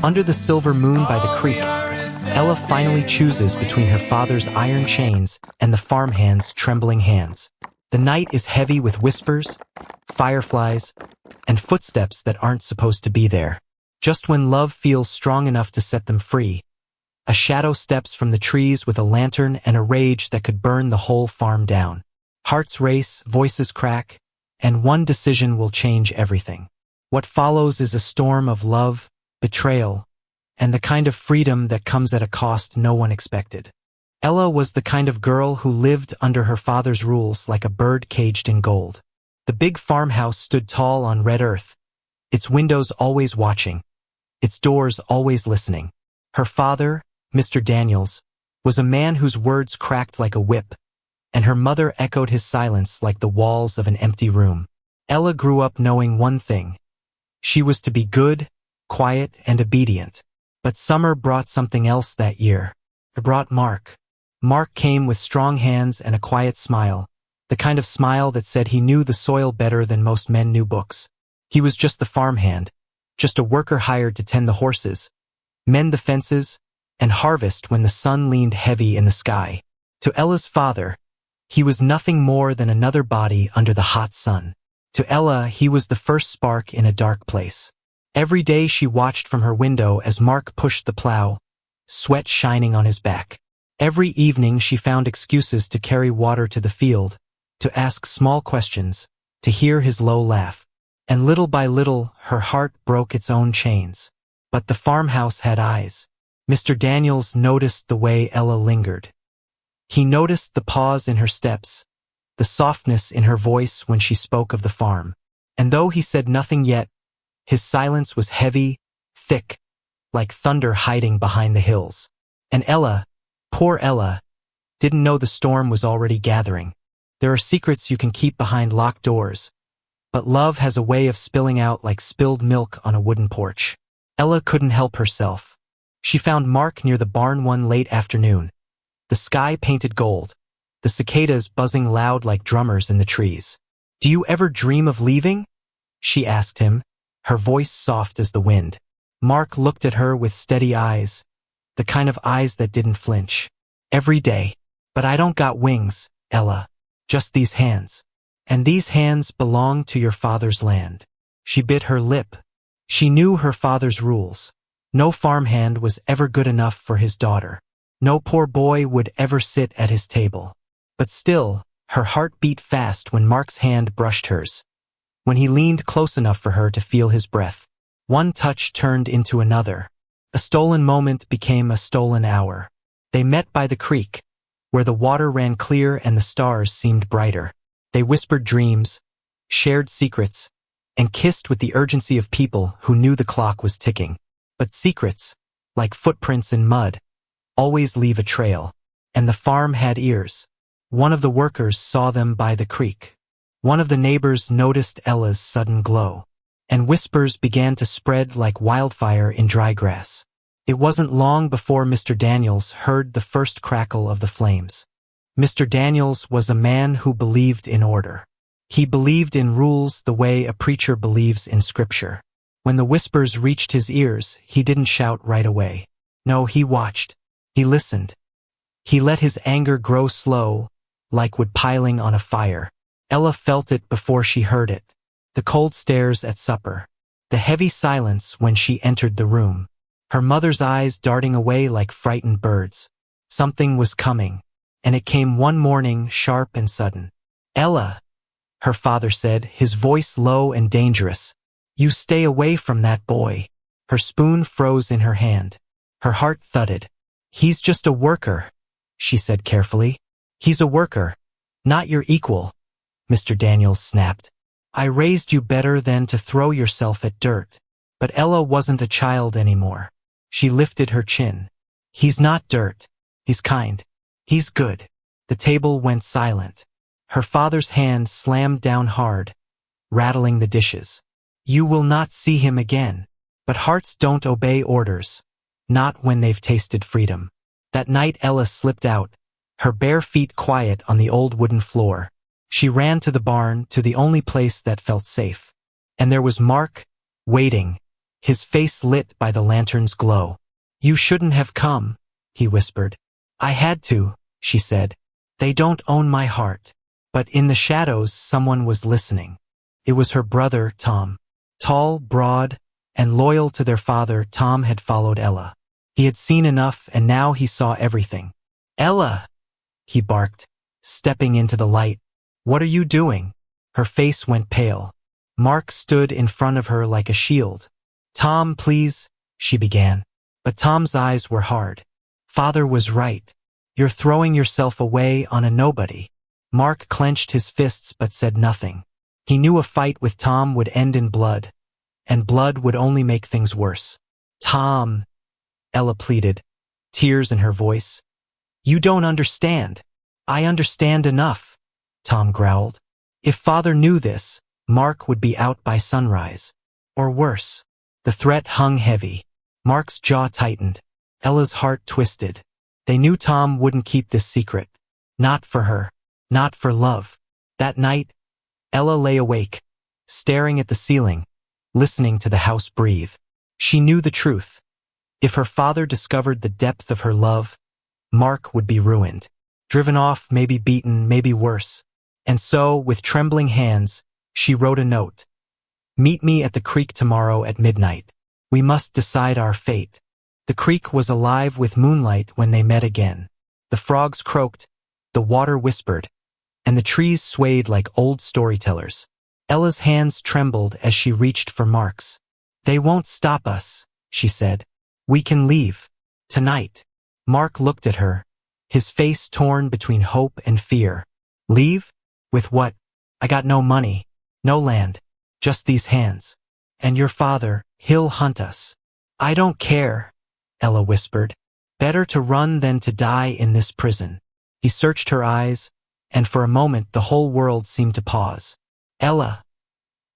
Under the silver moon by the creek, Ella finally chooses between her father's iron chains and the farmhand's trembling hands. The night is heavy with whispers, fireflies, and footsteps that aren't supposed to be there. Just when love feels strong enough to set them free, a shadow steps from the trees with a lantern and a rage that could burn the whole farm down. Hearts race, voices crack, and one decision will change everything. What follows is a storm of love, betrayal, and the kind of freedom that comes at a cost no one expected. Ella was the kind of girl who lived under her father's rules like a bird caged in gold. The big farmhouse stood tall on red earth, its windows always watching, its doors always listening. Her father, Mr. Daniels, was a man whose words cracked like a whip, and her mother echoed his silence like the walls of an empty room. Ella grew up knowing one thing. She was to be good, quiet, and obedient. But summer brought something else that year. It brought Mark. Mark came with strong hands and a quiet smile, the kind of smile that said he knew the soil better than most men knew books. He was just the farmhand, just a worker hired to tend the horses, mend the fences, and harvest when the sun leaned heavy in the sky. To Ella's father, he was nothing more than another body under the hot sun. To Ella, he was the first spark in a dark place. Every day she watched from her window as Mark pushed the plow, sweat shining on his back. Every evening she found excuses to carry water to the field, to ask small questions, to hear his low laugh. And little by little, her heart broke its own chains. But the farmhouse had eyes. Mr. Daniels noticed the way Ella lingered. He noticed the pause in her steps, the softness in her voice when she spoke of the farm. And though he said nothing yet, his silence was heavy, thick, like thunder hiding behind the hills. And Ella, poor Ella, didn't know the storm was already gathering. There are secrets you can keep behind locked doors, but love has a way of spilling out like spilled milk on a wooden porch. Ella couldn't help herself. She found Mark near the barn one late afternoon. The sky painted gold, the cicadas buzzing loud like drummers in the trees. "Do you ever dream of leaving?" she asked him, her voice soft as the wind. Mark looked at her with steady eyes, the kind of eyes that didn't flinch. "Every day. But I don't got wings, Ella. Just these hands. And these hands belong to your father's land." She bit her lip. She knew her father's rules. No farmhand was ever good enough for his daughter. No poor boy would ever sit at his table. But still, her heart beat fast when Mark's hand brushed hers, when he leaned close enough for her to feel his breath. One touch turned into another. A stolen moment became a stolen hour. They met by the creek, where the water ran clear and the stars seemed brighter. They whispered dreams, shared secrets, and kissed with the urgency of people who knew the clock was ticking. But secrets, like footprints in mud, always leave a trail. And the farm had ears. One of the workers saw them by the creek. One of the neighbors noticed Ella's sudden glow. And whispers began to spread like wildfire in dry grass. It wasn't long before Mr. Daniels heard the first crackle of the flames. Mr. Daniels was a man who believed in order. He believed in rules the way a preacher believes in scripture. When the whispers reached his ears, he didn't shout right away. No, he watched. He listened. He let his anger grow slow, like wood piling on a fire. Ella felt it before she heard it. The cold stares at supper. The heavy silence when she entered the room. Her mother's eyes darting away like frightened birds. Something was coming, and it came one morning, sharp and sudden. "Ella," her father said, his voice low and dangerous. "You stay away from that boy." Her spoon froze in her hand. Her heart thudded. "He's just a worker," she said carefully. "He's a worker, not your equal," Mr. Daniels snapped. "I raised you better than to throw yourself at dirt." But Ella wasn't a child anymore. She lifted her chin. "He's not dirt. He's kind. He's good." The table went silent. Her father's hand slammed down hard, rattling the dishes. "You will not see him again." But hearts don't obey orders, not when they've tasted freedom. That night Ella slipped out, her bare feet quiet on the old wooden floor. She ran to the barn, to the only place that felt safe. And there was Mark, waiting, his face lit by the lantern's glow. "You shouldn't have come," he whispered. "I had to," she said. "They don't own my heart." But in the shadows someone was listening. It was her brother, Tom. Tall, broad, and loyal to their father, Tom had followed Ella. He had seen enough, and now he saw everything. "Ella!" he barked, stepping into the light. "What are you doing?" Her face went pale. Mark stood in front of her like a shield. "Tom, please," she began. But Tom's eyes were hard. "Father was right. You're throwing yourself away on a nobody." Mark clenched his fists but said nothing. He knew a fight with Tom would end in blood, and blood would only make things worse. "Tom," Ella pleaded, tears in her voice. "You don't understand." "I understand enough," Tom growled. If Father knew this, Mark would be out by sunrise. Or worse. The threat hung heavy. Mark's jaw tightened. Ella's heart twisted. They knew Tom wouldn't keep this secret. Not for her. Not for love. That night, Ella lay awake, staring at the ceiling, listening to the house breathe. She knew the truth. If her father discovered the depth of her love, Mark would be ruined. Driven off, maybe beaten, maybe worse. And so, with trembling hands, she wrote a note. "Meet me at the creek tomorrow at midnight. We must decide our fate." The creek was alive with moonlight when they met again. The frogs croaked, the water whispered, and the trees swayed like old storytellers. Ella's hands trembled as she reached for Mark's. "They won't stop us," she said. "We can leave. Tonight." Mark looked at her, his face torn between hope and fear. "Leave? With what? I got no money, no land, just these hands. And your father, he'll hunt us." "I don't care," Ella whispered. "Better to run than to die in this prison." He searched her eyes, and for a moment the whole world seemed to pause. "Ella,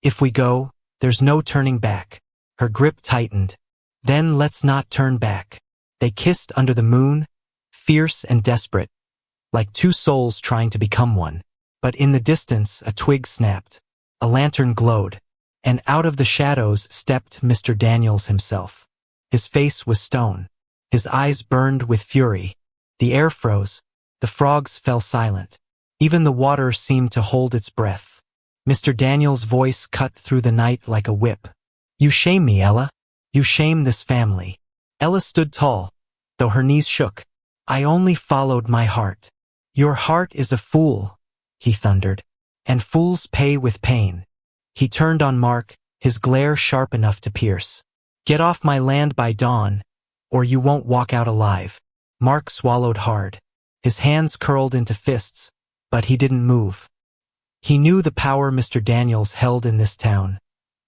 if we go, there's no turning back." Her grip tightened. "Then let's not turn back." They kissed under the moon, fierce and desperate, like two souls trying to become one. But in the distance, a twig snapped. A lantern glowed, and out of the shadows stepped Mr. Daniels himself. His face was stone. His eyes burned with fury. The air froze. The frogs fell silent. Even the water seemed to hold its breath. Mr. Daniels' voice cut through the night like a whip. "You shame me, Ella. You shame this family." Ella stood tall, though her knees shook. "I only followed my heart." "Your heart is a fool," he thundered, "and fools pay with pain." He turned on Mark, his glare sharp enough to pierce. "Get off my land by dawn, or you won't walk out alive." Mark swallowed hard. His hands curled into fists, but he didn't move. He knew the power Mr. Daniels held in this town,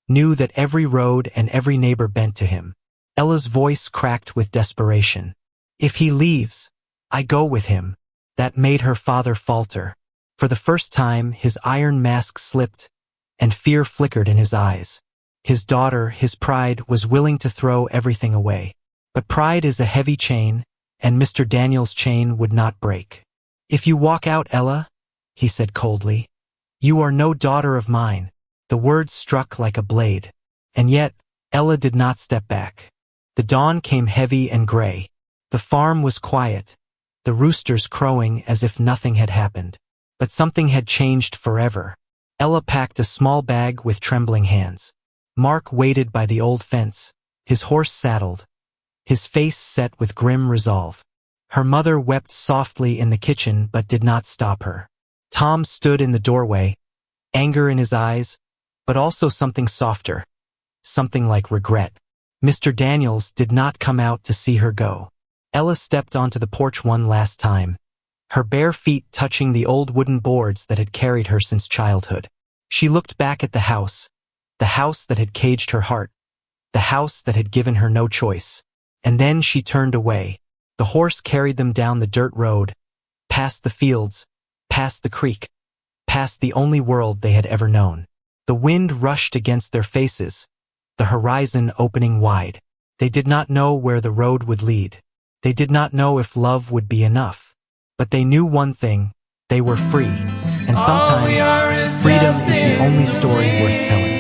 knew that every road and every neighbor bent to him. Ella's voice cracked with desperation. "If he leaves, I go with him." That made her father falter. For the first time, his iron mask slipped, and fear flickered in his eyes. His daughter, his pride, was willing to throw everything away. But pride is a heavy chain, and Mr. Daniels' chain would not break. "If you walk out, Ella," he said coldly, "you are no daughter of mine." The words struck like a blade. And yet, Ella did not step back. The dawn came heavy and gray. The farm was quiet, the roosters crowing as if nothing had happened. But something had changed forever. Ella packed a small bag with trembling hands. Mark waited by the old fence, his horse saddled, his face set with grim resolve. Her mother wept softly in the kitchen but did not stop her. Tom stood in the doorway, anger in his eyes, but also something softer, something like regret. Mr. Daniels did not come out to see her go. Ella stepped onto the porch one last time, her bare feet touching the old wooden boards that had carried her since childhood. She looked back at the house that had caged her heart, the house that had given her no choice. And then she turned away. The horse carried them down the dirt road, past the fields, past the creek, past the only world they had ever known. The wind rushed against their faces, the horizon opening wide. They did not know where the road would lead. They did not know if love would be enough. But they knew one thing: they were free. And sometimes, freedom is the only story worth telling.